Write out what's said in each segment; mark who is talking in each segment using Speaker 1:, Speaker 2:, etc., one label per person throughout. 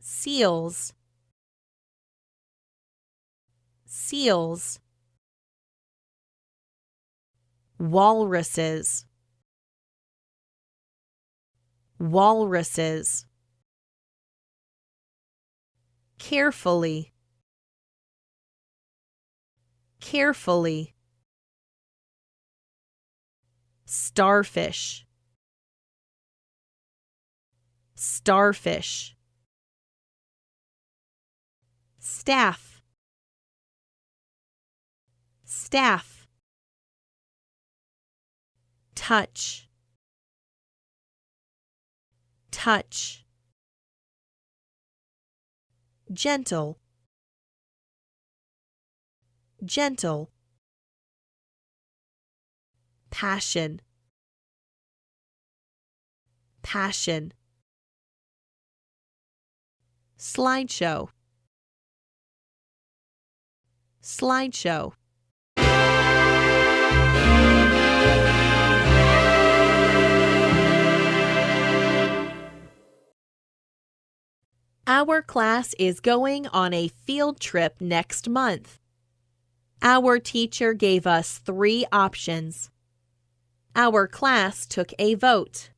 Speaker 1: seals, seals, walruses, walruses, carefully, carefully, starfish, starfish, staff, staff, touch, touch, gentle, gentle, passion, passion, slideshow, slideshow. Our class is going on a field trip next month. Our teacher gave us 3 options. Our class took a vote.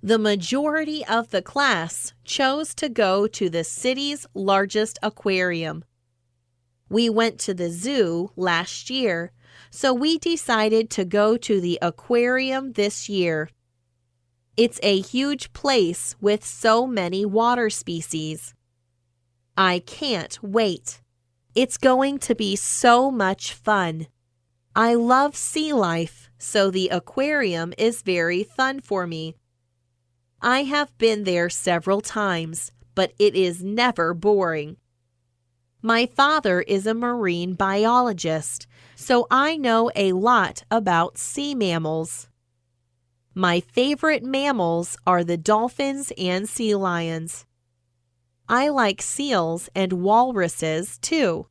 Speaker 1: The majority of the class chose to go to the city's largest aquarium. We went to the zoo last year, so we decided to go to the aquarium this year. It's a huge place with so many water species. I can't wait. It's going to be so much fun. I love sea life, so the aquarium is very fun for me. I have been there several times, but it is never boring. My father is a marine biologist, so I know a lot about sea mammals. My favorite mammals are the dolphins and sea lions. I like seals and walruses too.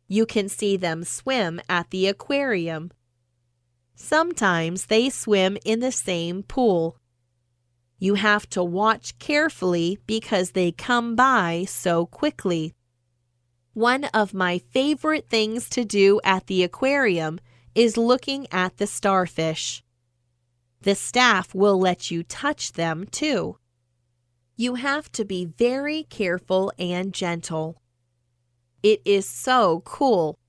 Speaker 1: You can see them swim at the aquarium. Sometimes they swim in the same pool. You have to watch carefully because they come by so quickly. One of my favorite things to do at the aquarium is looking at the starfish. The staff will let you touch them too. You have to be very careful and gentle. It is so cool.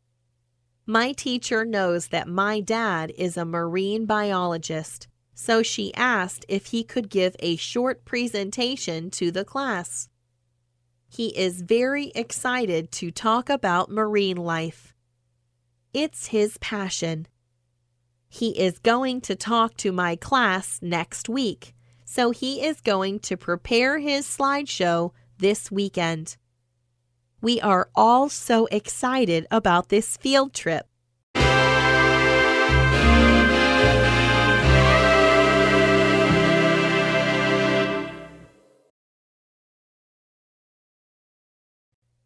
Speaker 1: My teacher knows that my dad is a marine biologist, so she asked if he could give a short presentation to the class. He is very excited to talk about marine life. It's his passion. He is going to talk to my class next week, so he is going to prepare his slideshow this weekend. We are all so excited about this field trip.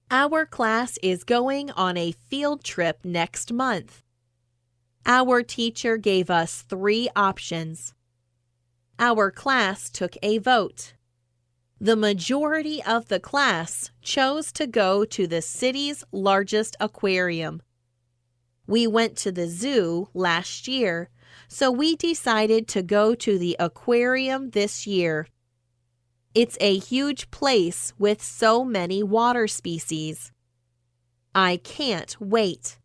Speaker 1: Our class is going on a field trip next month. Our teacher gave us 3 options. Our class took a vote. The majority of the class chose to go to the city's largest aquarium. We went to the zoo last year, so we decided to go to the aquarium this year. It's a huge place with so many water species. I can't wait.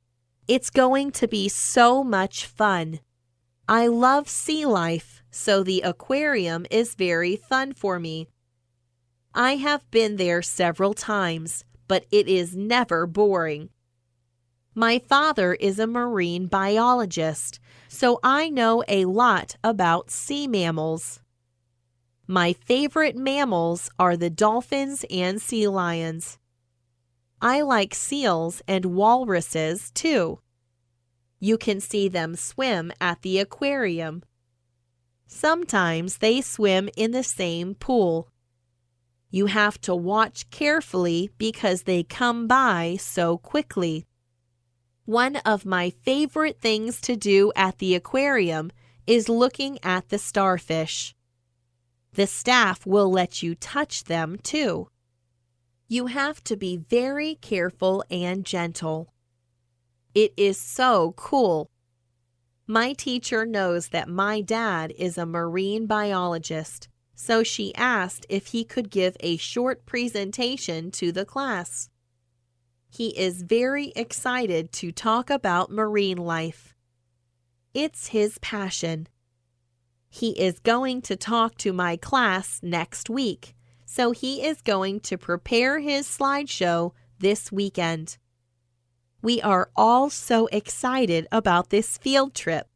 Speaker 1: It's going to be so much fun. I love sea life, so the aquarium is very fun for me. I have been there several times, but it is never boring. My father is a marine biologist, so I know a lot about sea mammals. My favorite mammals are the dolphins and sea lions. I like seals and walruses too. You can see them swim at the aquarium. Sometimes they swim in the same pool. You have to watch carefully because they come by so quickly. One of my favorite things to do at the aquarium is looking at the starfish. The staff will let you touch them too. You have to be very careful and gentle. It is so cool. My teacher knows that my dad is a marine biologist, so she asked if he could give a short presentation to the class. He is very excited to talk about marine life. It's his passion. He is going to talk to my class next week, so he is going to prepare his slideshow this weekend. We are all so excited about this field trip.